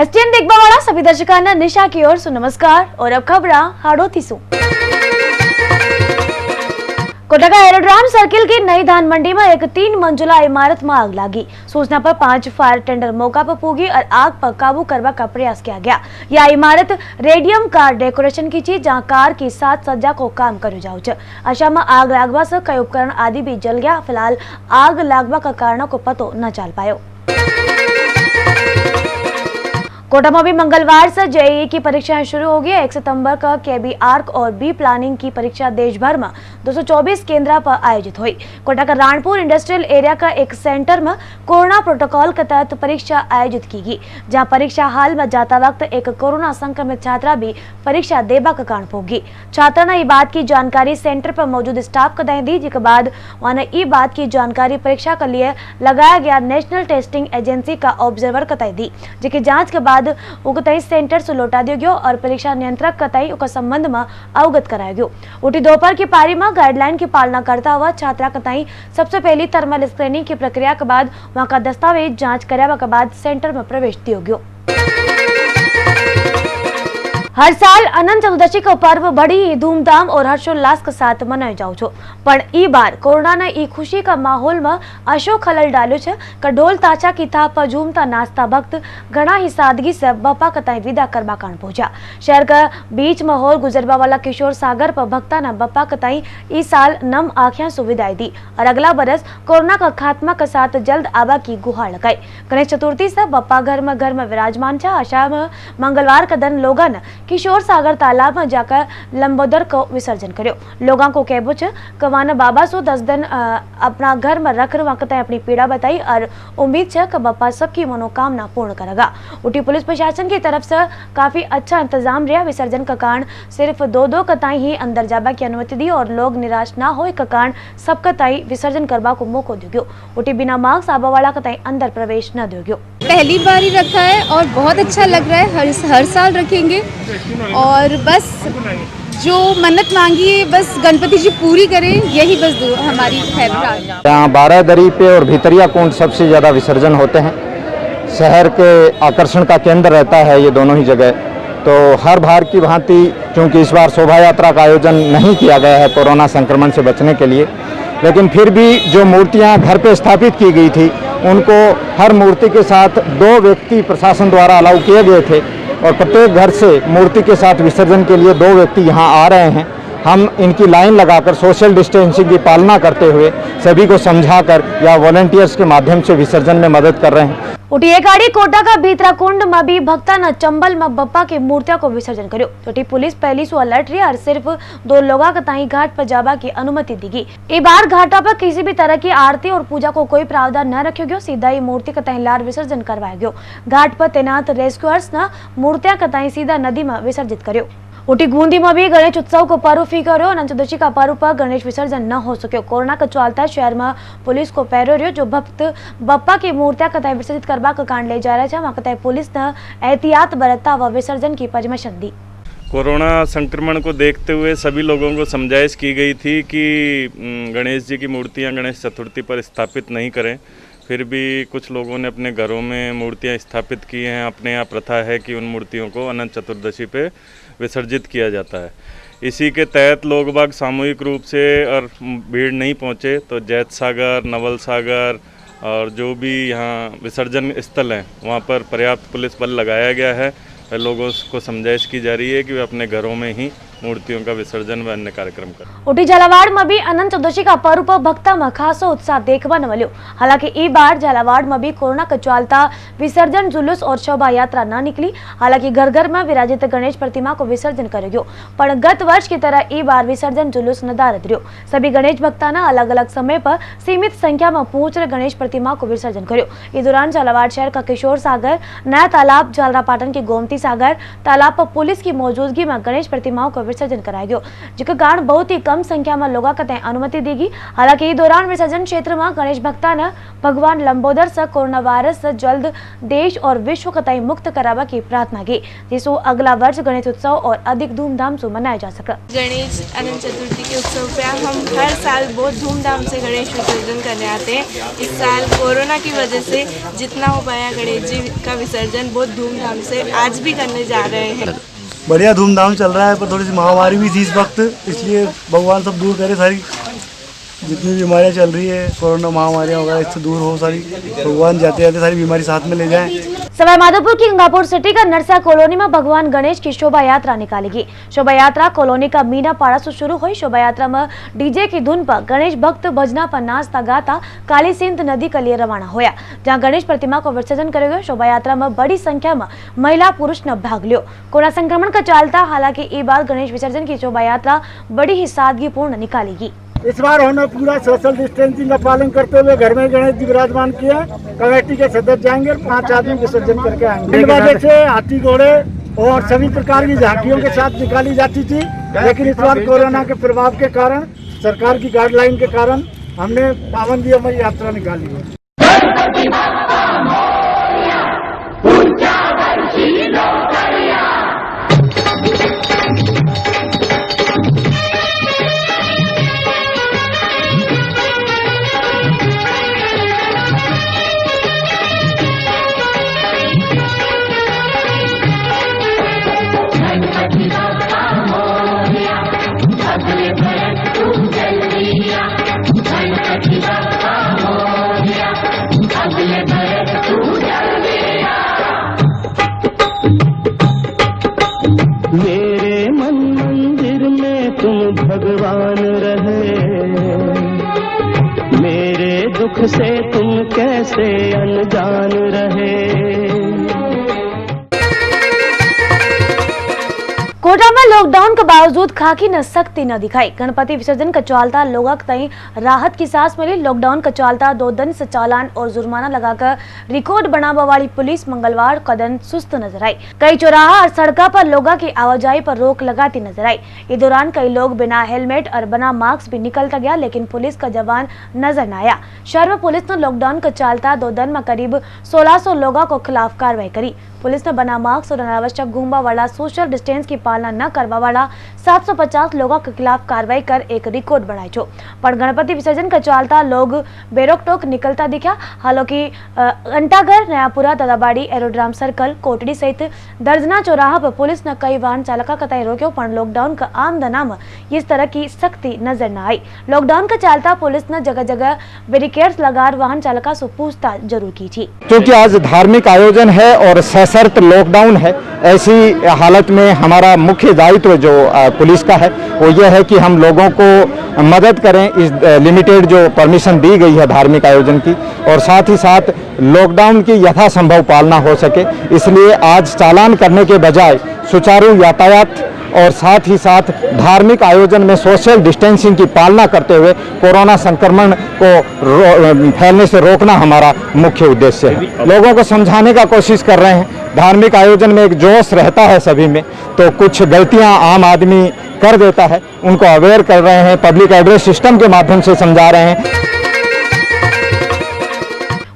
STN देखभावाला सभी दर्शकांना निशा की ओर से नमस्कार और अब खबर हाड़ोती सु कोटा का एरोड्राम सर्किल की नई धान मंडी में एक 3 मंजिला इमारत में आग लगी। सूचना पर 5 फायर टेंडर मौका पर पूगी और आग पर काबू करने का प्रयास किया गया। यह इमारत रेडियम कार डेकोरेशन की थी, जहां कार की साज सज्जा को काम कर जाओ। अशा में आग लगवा से कई उपकरण आदि भी जल गया। फिलहाल आग लगवा का कारणों को पतो न चल पायो। कोटा में भी मंगलवार से जेईई की परीक्षाएं शुरू होगी। 1 सितंबर का केबी आर्क और बी प्लानिंग की परीक्षा देश भर में 224 केंद्र पर आयोजित हुई। कोटा का राणपुर इंडस्ट्रियल एरिया का एक सेंटर में कोरोना प्रोटोकॉल के तहत परीक्षा आयोजित की गई, जहां परीक्षा हाल में जाता वक्त एक कोरोना संक्रमित छात्रा भी परीक्षा देबा का कारण भोगी। छात्रा ने ये बात की जानकारी सेंटर पर मौजूद स्टाफ को दी, जिसके बाद उन्हें ये बात की जानकारी परीक्षा के लिए लगाया गया नेशनल टेस्टिंग एजेंसी का ऑब्जर्वर को दी, जिसकी जांच के बाद उकतई सेंटर से लौटा दिया गया और परीक्षा नियंत्रक कतई उनका संबंध में अवगत कराया गया। उठी दोपहर की पारी में गाइडलाइन की पालना करता हुआ छात्रा कतई सबसे पहली थर्मल स्क्रीनिंग की प्रक्रिया के बाद वहां का दस्तावेज जांच कराने के बाद सेंटर में प्रवेश दिया गया। हर साल अनंत चतुर्दशी का पर्व बड़ी धूमधाम और हर्षोल्लास के साथ मनायो जाओ छो, पर ई बार कोरोना ने ई खुशी का माहौल में अशो खलल डालो छे। ढोल ताचा की थाप पर झूमता नाचता भक्त घना ही सादगी से बप्पा कताई विदा करवा कान पहुंचा। शहर का बीच माहौल गुजरवा वाला किशोर सागर पर भक्ता न बप्पा कताई इस साल नम आँखें सुविधाएं दी और अगला बरस कोरोना का खात्मा के साथ जल्द आबा की गुहार लगाई। गणेश चतुर्थी से बप्पा घर में विराजमान छा। आशा में मंगलवार का दिन लोगन किशोर सागर तालाब में जाकर लंबोदर को विसर्जन करो। लोगों को कहबो छे कवाना बाबा सो 10 दिन अपना घर में रख वक्त अपनी पीड़ा बताई और उम्मीद है कि बप्पा सबकी मनोकामना पूर्ण करेगा। उठी पुलिस प्रशासन की तरफ से काफी अच्छा इंतजाम रहा। विसर्जन का कारण सिर्फ 2 कताई ही अंदर जाबा की अनुमति दी और लोग निराश ना हो के कारण सब कताई विसर्जन करवा को मौको दियो। उठी बिना मास्क आबा वाला कताई अंदर प्रवेश न दियो। पहली बार ही रखा है और बहुत अच्छा लग रहा है। हर साल रखेंगे और बस जो मन्नत मांगी है बस गणपति जी पूरी करें, यही बस हमारी है। यहाँ 12 दरी पे और भीतरिया कुंड सबसे ज़्यादा विसर्जन होते हैं। शहर के आकर्षण का केंद्र रहता है ये दोनों ही जगह। तो हर बार की भांति क्योंकि इस बार शोभा यात्रा का आयोजन नहीं किया गया है कोरोना संक्रमण से बचने के लिए, लेकिन फिर भी जो मूर्तियाँ घर पे स्थापित की गई थी उनको हर मूर्ति के साथ 2 व्यक्ति प्रशासन द्वारा अलाउ किए गए थे और प्रत्येक घर से मूर्ति के साथ विसर्जन के लिए 2 व्यक्ति यहाँ आ रहे हैं। हम इनकी लाइन लगाकर सोशल डिस्टेंसिंग की पालना करते हुए सभी को समझाकर या वॉलंटियर्स के माध्यम से विसर्जन में मदद कर रहे हैं। उठी एक गाड़ी कोटा का भीतरा कुंड में भी भक्ता न चंबल में बप्पा की मूर्तियों को विसर्जन करो। उठी पुलिस पहली सो अलर्ट रही और सिर्फ 2 लोगों का ताई घाट पर जाबा की अनुमति दी गई। इस बार घाटा पर किसी भी तरह की आरती और पूजा को कोई प्रावधान न रखो गयो। सीधा ही मूर्ति का ताई लार विसर्जन करवाया गयो। घाट पर तैनात रेस्क्यूअर्स न मूर्तियां का ताई सीधा नदी में विसर्जित करो। उठी बूंदी में भी गणेश उत्सव को पर्व फीका रहो। अनंत चतुर्दशी का पर्व पर गणेश विसर्जन न हो सको। कोरोना का चलता शहर में पुलिस को पैरो रहो। जो भक्त बप्पा की मूर्तियां कताई विसर्जित करवा का कांड ले जा रहे थे, वहां कताई पुलिस ने एहतियात बरतता व विसर्जन की परमिशन दी। कोरोना संक्रमण को देखते हुए सभी लोगों को समझाइश की गई थी कि गणेश जी की मूर्तियां गणेश चतुर्थी पर स्थापित नहीं करें। फिर भी कुछ लोगों ने अपने घरों में मूर्तियां स्थापित की हैं। अपने यहाँ प्रथा है कि उन मूर्तियों को अनंत चतुर्दशी पे विसर्जित किया जाता है। इसी के तहत लोग बाग सामूहिक रूप से और भीड़ नहीं पहुँचे तो जैत सागर, नवल सागर और जो भी यहाँ विसर्जन स्थल हैं वहाँ पर पर्याप्त पुलिस बल लगाया गया है। लोगों को समझाइश की जा रही है कि वे अपने घरों में ही मूर्तियों का विसर्जन व अन्य कार्यक्रम करें। उठी झालावाड़ में भी अनंत चतुर्दशी का पर्व पर भक्ता में खासो उत्साह देखने मिलो। हालांकि इस बार झालावाड़ में भी कोरोना का चलता विसर्जन जुलूस और शोभा यात्रा न निकली। हालांकि घर घर में विराजित गणेश प्रतिमा को विसर्जन करेगा, पर गत वर्ष की तरह इस बार विसर्जन जुलूस निर्धारित रहो। सभी गणेश भक्ता ने अलग अलग समय पर सीमित संख्या में पहुंच गणेश प्रतिमा को विसर्जन करो। इस दौरान झालावाड़ शहर का किशोर सागर, नया तालाब, झालरापाटन की गोमती सागर तालाब पर पुलिस की मौजूदगी में गणेश प्रतिमाओं को विसर्जन कराया गयो, जिसके कारण बहुत ही कम संख्या में लोगों को अनुमति दी गई। हालांकि इस दौरान विसर्जन क्षेत्र में गणेश भक्ता ने भगवान लंबोदर से कोरोना वायरस से जल्द देश और विश्व को मुक्त करावा की प्रार्थना की, जिससे अगला वर्ष गणेश उत्सव और अधिक धूमधाम से मनाया जा सके। गणेश अनंत चतुर्थी के उत्सव पे हम हर साल बहुत धूमधाम से गणेश विसर्जन करने आते हैं। इस साल कोरोना की वजह से जितना हो पाया गणेश जी का विसर्जन बहुत धूमधाम से आज भी करने जा रहे हैं। बढ़िया धूमधाम चल रहा है, पर थोड़ी सी महामारी भी थी इस वक्त, इसलिए भगवान सब दूर करे, सारी जितनी बीमारियां चल रही है कोरोना महामारियां वगैरह इससे दूर हो, सारी भगवान जाते जाते सारी बीमारी साथ में ले जाएं। सवाई माधोपुर की गंगापुर सिटी का नरसा कॉलोनी में भगवान गणेश की शोभा यात्रा निकाली गई। शोभा यात्रा कॉलोनी का मीना पाड़ा से शुरू हुई। शोभा यात्रा में डीजे की धुन पर गणेश भक्त भजना पर नाचता गाता काली सिंध नदी के लिए रवाना होया, जहां गणेश प्रतिमा को विसर्जन करे गए। शोभा यात्रा में बड़ी संख्या में महिला पुरुष ने भाग लियो। कोरोना संक्रमण का चलता हालांकि इस बार गणेश विसर्जन की शोभा यात्रा बड़ी ही सादगीपूर्ण निकाली गई। इस बार हमने पूरा सोशल डिस्टेंसिंग का पालन करते हुए घर में गणेश जी विराजमान किए। कमेटी के सदस्य जाएंगे और 5 आदमी विसर्जन करके आएंगे। 3 बजे से हाथी घोड़े और सभी प्रकार की झांकियों के साथ निकाली जाती थी, लेकिन इस बार कोरोना के प्रभाव के कारण, सरकार की गाइडलाइन के कारण हमने पाबंदियों में यात्रा निकाली है। मेरे मन मंदिर में तुम भगवान रहे, मेरे दुख से तुम कैसे अनजान रहे। कोटा में लॉकडाउन के बावजूद खाकी ने सख्ती न दिखाई। गणपति विसर्जन का चलता लोगों तई राहत की सांस मिली। लॉकडाउन का चलता 2 दिन से चालान और जुर्माना लगाकर रिकॉर्ड बनाने वाली पुलिस मंगलवार का दिन सुस्त नजर आई। कई चौराहा और सड़कों पर लोगों की आवाजाही पर रोक लगाती नजर आई। इस दौरान कई लोग बिना हेलमेट और बिना मास्क भी निकलता गया, लेकिन पुलिस का जवान नजर न आया। शहर में पुलिस ने लॉकडाउन का चलता 2 दिन में करीब 1600 लोगों को खिलाफ कार्रवाई करी। पुलिस ने बिना मास्क और अनावश्यक घूमवा वाला सोशल डिस्टेंस की पालना न करवा वाला 750 लोगों के खिलाफ कार्रवाई कर एक रिकॉर्ड बनाई छो। पर गणपति विसर्जन का चलता लोग बेरोक टोक निकलता दिखा। हालांकि घंटाघर, नयापुरा, दादाबाड़ी, एरोड्राम सर्कल, कोटड़ी सहित दर्जना चौराहा पर पुलिस ने कई वाहन चालका कतई रोक्यो, पर लॉकडाउन का आमदना में इस तरह की सख्ती नजर न आई। लॉकडाउन का चलता पुलिस ने जगह जगह बैरिकेड्स लगाकर वाहन चालका से पूछताछ जरूर की थी। क्योंकि आज धार्मिक आयोजन है और सशर्त लॉकडाउन है, ऐसी हालत में हमारा मुख्य दायित्व जो पुलिस का है वो यह है कि हम लोगों को मदद करें इस लिमिटेड जो परमिशन दी गई है धार्मिक आयोजन की, और साथ ही साथ लॉकडाउन की यथासंभव पालना हो सके। इसलिए आज चालान करने के बजाय सुचारू यातायात और साथ ही साथ धार्मिक आयोजन में सोशल डिस्टेंसिंग की पालना करते हुए कोरोना संक्रमण को फैलने से रोकना हमारा मुख्य उद्देश्य है। लोगों को समझाने का कोशिश कर रहे हैं। धार्मिक आयोजन में एक जोश रहता है सभी में, तो कुछ गलतियां आम आदमी कर देता है, उनको अवेयर कर रहे हैं, पब्लिक एड्रेस सिस्टम के माध्यम से समझा रहे हैं।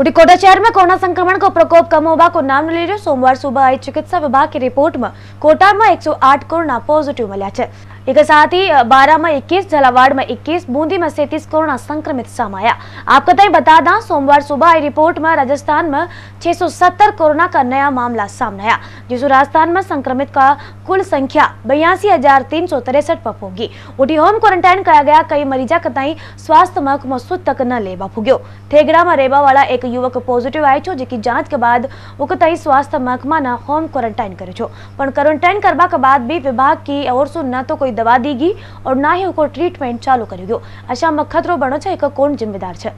कोटा शहर में कोरोना संक्रमण का प्रकोप कम होगा को नाम न ले रहे। सोमवार सुबह आई चिकित्सा विभाग की रिपोर्ट में कोटा में 108 कोरोना पॉजिटिव मिला है। एक साथ ही 12 में 21, झालावाड़ में 21, बूंदी में 37 कोरोना संक्रमित सामने आया। आपको तय बता दें, सोमवार सुबह आई रिपोर्ट में राजस्थान में 670 कोरोना का नया मामला सामने आया, जिससे राजस्थान में संक्रमित का कुल संख्या 82,363 पर पहुंची। उठी होम क्वारंटाइन किया गया। कई मरीजा कतई स्वास्थ्य महकमो सुध तक न लेवा पुग्यो। थेगड़ा में रेवा वाला एक युवक पॉजिटिव आयो छो, जिसकी जांच के बाद उकतई स्वास्थ्य महकमा ने होम क्वारंटाइन करे छो, पर क्वारंटाइन करवा के बाद भी विभाग की ओर से न तो कोई दवा दी गई और ना ही उनको ट्रीटमेंट चालू कर गयो। अशा में खतरो बनो छे, एक कौन जिम्मेदार छे।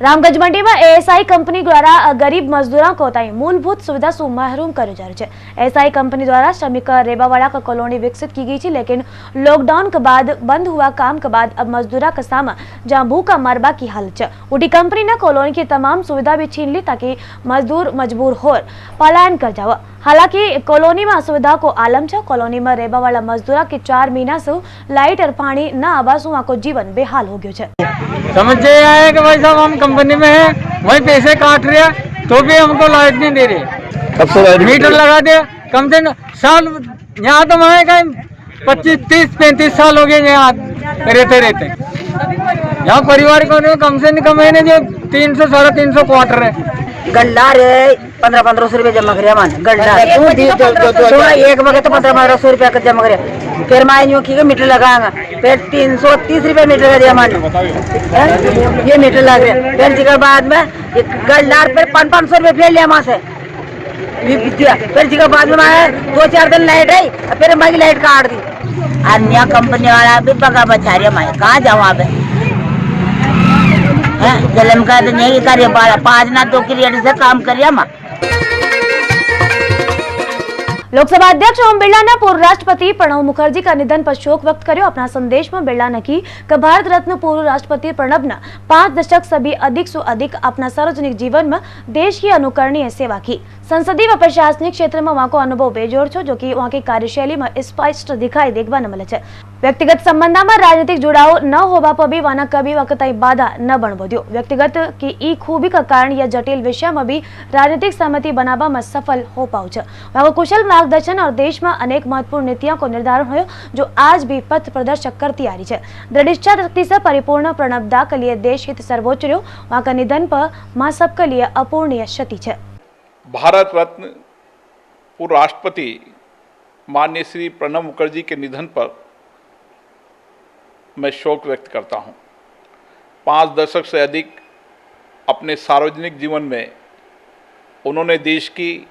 रामगंज मंडी में एएसआई कंपनी द्वारा गरीब मजदूरों को मूलभूत सुविधा से महरूम कर जा रही है। एएसआई कंपनी द्वारा श्रमिक रेबावाड़ा का कॉलोनी विकसित की गई थी, लेकिन लॉकडाउन के बाद बंद हुआ काम के बाद अब मजदूरा का सामा जहां भूखा मरबा की हालत है। उठी कंपनी ने कॉलोनी की तमाम सुविधा भी छीन ली ताकि मजदूर मजबूर हो पलायन कर जावा। हालांकि कॉलोनी में असुविधा को आलम है। कॉलोनी में रहवा वाला मजदूरा के 4 महीना से लाइट और पानी न आवा से वहाँ को जीवन बेहाल हो गयो है। समझ है कि भाई साहब हम कंपनी में हैं, वही पैसे काट रहे हैं तो भी हमको लाइट नहीं दे रहे। कब से मीटर लगा दिया, कम से साल यहाँ तो मैं कहीं 25-30-35 साल हो गए यहाँ रहते। यहाँ परिवार को कम से कम महीने जो 300-350 क्वार्टर है। गल्ला रे 1500 रुपये जमा करे मान गल्ला एक वक्त तो 1500 रुपया जमा करे। फिर मैं यूँ की मीटर लगाऊंगा, फिर 330 रुपये मीटर का दिया मान ये मीटर लग रहा। फिर जिसके बाद में गल्ला फिर 500 रुपये फिर लिया वहाँ से दिया। फिर जिसके बाद में मैं 2-4 दिन लाइट आई, फिर मैं लाइट काट दी। अन्य कंपनी वाला भी पका बचा रहे, मैं कहाँ जाऊँ आप जलम का तो नहीं करे 5 ना 2 की रेट से काम करिए। लोकसभा अध्यक्ष ओम बिरला ने पूर्व राष्ट्रपति प्रणब मुखर्जी का निधन पर शोक व्यक्त कर्यो। अपना संदेश में बिरला ने की कि भारत रत्न पूर्व राष्ट्रपति प्रणब ने 5 दशक सभी अधिक से अधिक अपना सार्वजनिक जीवन में देश की अनुकरणीय सेवा की। संसदीय व प्रशासनिक क्षेत्र में वहाँ को अनुभव बेजोड़ छो, जो कि वहाँ की कार्यशैली में स्पष्ट दिखाई देखने मिले छे। व्यक्तिगत संबंध में राजनीतिक जुड़ाव न होवा पर भी वहाँ कभी वक्त बाधा न बनबो दियो। व्यक्तिगत की ई खूबी का कारण यह जटिल विषय में भी राजनीतिक सहमति बनावा में सफल हो पाऊ छे। वहाँ कुशल मार्गदर्शन और देश में अनेक महत्वपूर्ण नीतियों को निर्धारण हो, जो आज भी पथ प्रदर्शक करती आ रही है। दृढ़ इच्छा शक्ति से परिपूर्ण प्रणब दा के लिए देश हित सर्वोच्च रहो। वहाँ का निधन पर माँ सबके लिए अपूर्णीय क्षति है। भारत रत्न पूर्व राष्ट्रपति माननीय श्री प्रणब मुखर्जी के निधन पर मैं शोक व्यक्त करता हूं। 5 दशक से अधिक अपने सार्वजनिक जीवन में उन्होंने देश की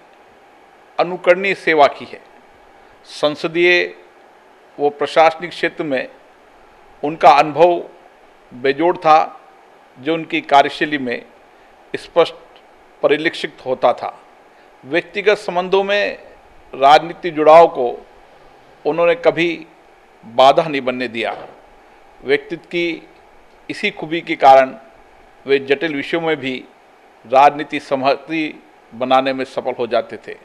अनुकरणीय सेवा की है। संसदीय व प्रशासनिक क्षेत्र में उनका अनुभव बेजोड़ था, जो उनकी कार्यशैली में स्पष्ट परिलक्षित होता था। व्यक्तिगत संबंधों में राजनीतिक जुड़ाव को उन्होंने कभी बाधा नहीं बनने दिया। व्यक्तित्व की इसी खूबी के कारण वे जटिल विषयों में भी राजनीति सहमति बनाने में सफल हो जाते थे।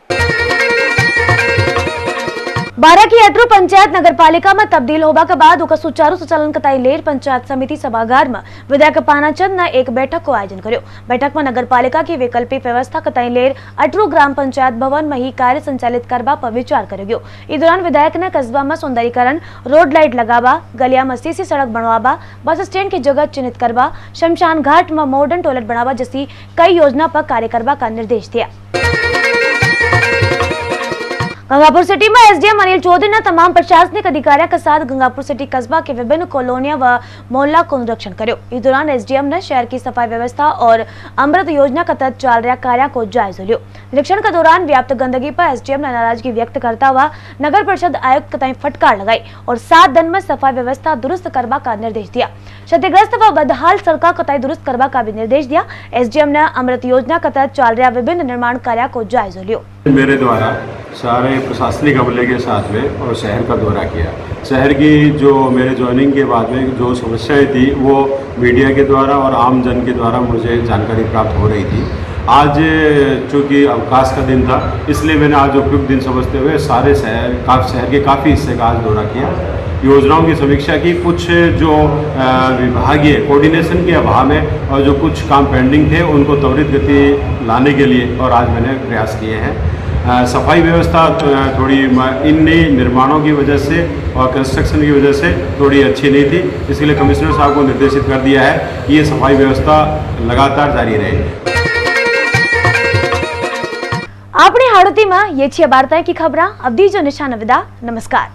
बारा की अटरू पंचायत नगर पालिका में तब्दील होने के बाद उसका सुचारू संचालन कताई लेर पंचायत समिति सभागार में विधायक पानाचंद ने एक बैठक को आयोजन कर्यो। बैठक में नगर पालिका की वैकल्पिक व्यवस्था कताई लेर अटरू ग्राम पंचायत भवन में ही कार्य संचालित करवा पर विचार कर्यो गयो। इस दौरान विधायक ने कस्बा में सौंदर्यीकरण, रोड लाइट लगावा, गलिया में सीसी सड़क बनवावा, बस स्टैंड की जगह चिन्हित करवा, शमशान घाट में मॉडर्न टॉयलेट बनावा जैसी कई योजना पर कार्य करवा का निर्देश दिया। गंगापुर सिटी में एसडीएम अनिल चौधरी ने तमाम प्रशासनिक अधिकारियों के साथ गंगापुर सिटी कस्बा के विभिन्न कॉलोनियां व मोहल्ला को निरीक्षण कर्यो। इस दौरान एसडीएम ने शहर की सफाई व्यवस्था और अमृत योजना के तहत चल रहे कार्य को जायजा लियो। निरीक्षण के दौरान व्याप्त गंदगी पर एसडीएम ने नाराजगी व्यक्त करता हुआ नगर परिषद आयुक्त कताई फटकार लगाई और 7 दिन में सफाई व्यवस्था दुरुस्त करवा का निर्देश दिया। क्षतिग्रस्त व बदहाल सड़क कताई दुरुस्त करवा का भी निर्देश दिया। एसडीएम ने अमृत योजना के तहत चल रहे विभिन्न निर्माण कार्य को जायजा लियो। मेरे द्वारा सारे प्रशासनिक अमले के साथ में और शहर का दौरा किया। शहर की जो मेरे ज्वाइनिंग के बाद में जो समस्याएं थी वो मीडिया के द्वारा और आम जन के द्वारा मुझे जानकारी प्राप्त हो रही थी। आज चूँकि अवकाश का दिन था, इसलिए मैंने आज उपयुक्त दिन समझते हुए सारे शहर के काफ़ी हिस्से का आज दौरा किया। योजनाओं की समीक्षा की। कुछ जो विभागीय कोऑर्डिनेशन के अभाव में और जो कुछ काम पेंडिंग थे उनको त्वरित गति लाने के लिए और आज मैंने प्रयास किए हैं। सफाई व्यवस्था थोड़ी इन नए निर्माणों की वजह से और कंस्ट्रक्शन की वजह से थोड़ी अच्छी नहीं थी, इसके लिए कमिश्नर साहब को निर्देशित कर दिया है कि ये सफाई व्यवस्था लगातार जारी रहे। अपनी हाड़ोती में ये 6 वार्ताएं की खबरां अब दीजो निशान विदा। नमस्कार।